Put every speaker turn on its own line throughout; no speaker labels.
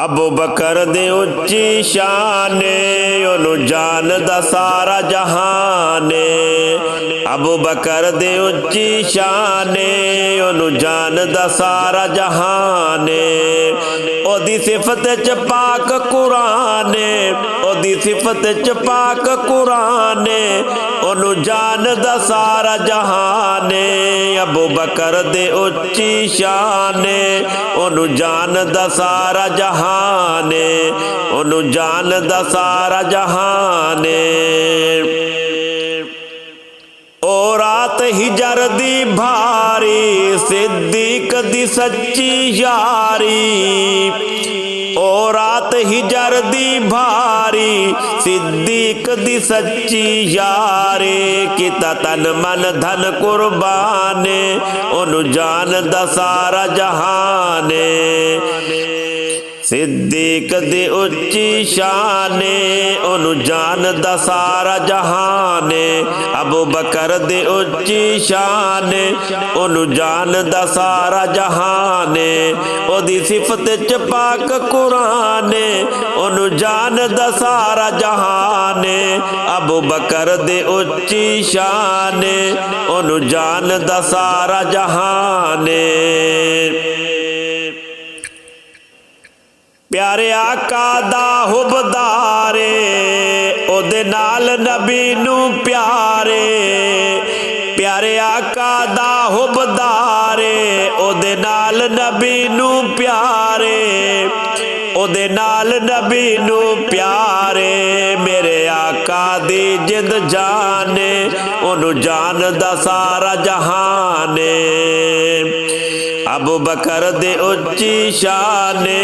अबू बकर दे उच्ची शाने ओनू जानदा सारा जहाने। अबू बकर दे उच्ची शाने ओनू जानदा सारा जहाने। ओदी सिफत च पाक कुराने, ओदी सिफत च पाक कुराने, ओनू जानदा सारा जहाने। अबू बकर दे उच्ची शाने ओनू जानदा सारा जहाने, ओनू जानदा सारा जहाने। ओ रात हिजर दी भारी सिद्दीक दी सच्ची यारी। ओ रात हिजर दी भारी सिद्दीक दी सच्ची यारी। किता तन मन धन कुर्बाने ओनू जानदा सारा जहाने। सिद्दीक दी उच्ची शाने ओनू जानदा सारा जहाने। अबू बकर दी उच्ची शाने ओनू जानदा सारा जहाने। ओदी सिफत च पाक कुराने ओनू जानदा सारा जहाने। अबू बकर दी उच्ची शाने ओनू जानदा सारा जहाने। प्यारे आका दा हुबदारे ओदे नाल नबी नू प्यारे। प्यारे आका दा हुबदारे ओदे नाल नबी नू प्यारे। ओदे नाल नबी नू प्यारे। मेरे आका दी जिंद जाने ओनू जानदा सारा जहाने। अबू बकर दे उच्ची शाने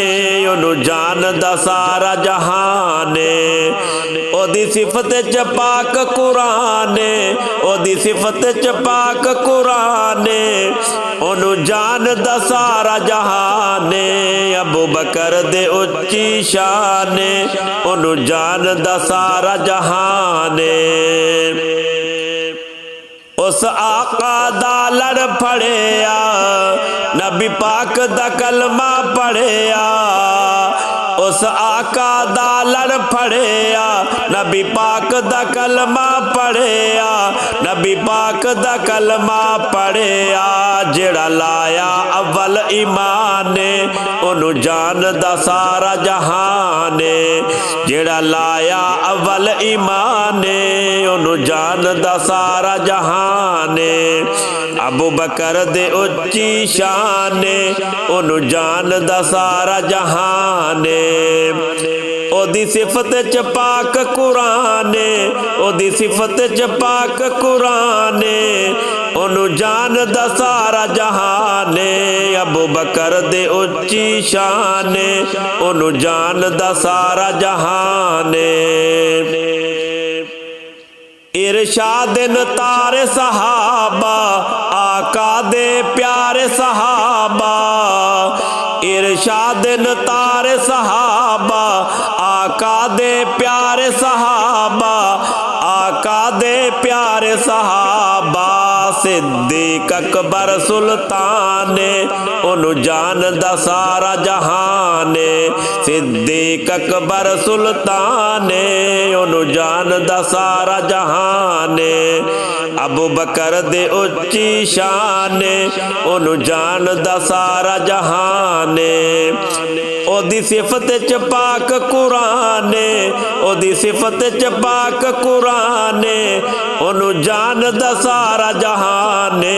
ओनू जानदा सारा जहाने। ओदी सिफत च पाक कुराने, ओदी सिफत च पाक कुराने, ओनू जानदा सारा जहाने। अबू बकर दे उच्ची शाने ओनू जानदा सारा जहाने। उस आका दा लड़ फड़िया नबी पाक दा कलमा पढ़िया। उस आका दा लड़ फड़िया नबी पाक दा कलमा पढ़िया। नबी पाक दा कलमा पढ़िया। जेड़ा लाया अव्वल ईमाने ओनू जानदा सारा जहाने। जेड़ा लाया अव्वल ईमाने ओनू जानदा सारा जहाने। अबू बकर दे उच्ची शाने ओनू जानदा सारा जहाने। ओदी सिफत च पाक कुराने, ओदी सिफत च पाक कुराने, ओनू जानदा सारा जहाने। अबू बकर दे उच्ची शाने ओनू जानदा सारा जहाने। इरशाद तारे सहाबा आका दे प्यारे सहाबा। इरशाद तारे सहाबा आका दे प्यारे सहाबा। आका दे प्यारे सहाबा। सिद्दीक अकबर सुल्ताने ओनू जानदा सारा जहाने। सिद्दीक अकबर सुल्ताने ओनू जानदा सारा जहाने। अबू बकर दे उच्ची शाने ओनू जानदा सारा जहाने। ओदी सिफत च पाक कुराने, ओदी सिफत च पाक कुराने, ओनू जानदा सारा जहाने।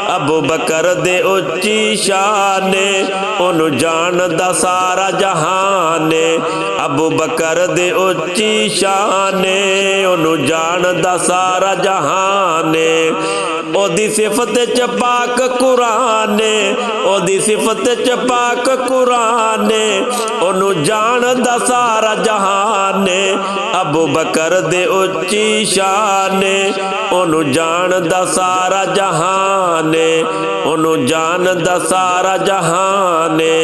अबू बकर दे उच्ची शाने ओनू जानदा सारा जहाने। अबू बकर दे उच्ची शाने ओनू जानदा सारा जहाने। ओदी सिफत च पाक कुराने, ओदी सिफत च पाक कुराने, ओनू जानदा सारा जहाने। अबू बकर दे उच्ची शाने ओनू जानदा सारा जहाने। ओनू जानदा सारा जहाने।